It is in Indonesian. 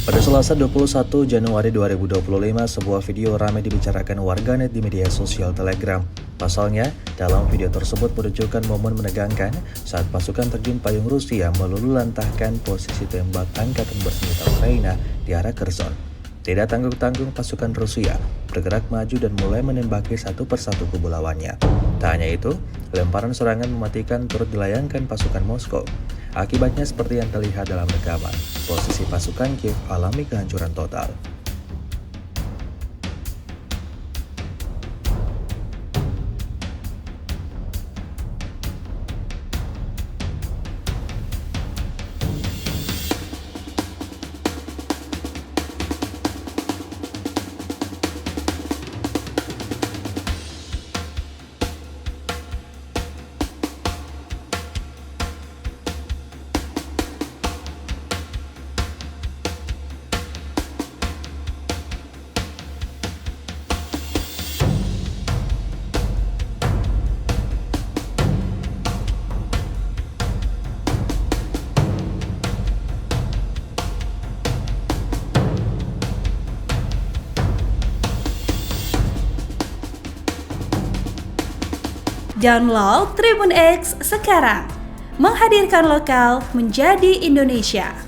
Pada Selasa 21 Januari 2025, sebuah video ramai dibicarakan warganet di media sosial Telegram. Pasalnya, dalam video tersebut menunjukkan momen menegangkan saat pasukan terjun payung Rusia meluluhlantahkan posisi tembak angkatan bersenjata Ukraina di arah Kherson. Tidak tanggung-tanggung pasukan Rusia bergerak maju dan mulai menembaki satu persatu kubu lawannya. Tak hanya itu, lemparan serangan mematikan turut dilayangkan pasukan Moskow. Akibatnya seperti yang terlihat dalam rekaman, posisi pasukan Kiev alami kehancuran total. Download Tribun X sekarang, menghadirkan lokal menjadi Indonesia.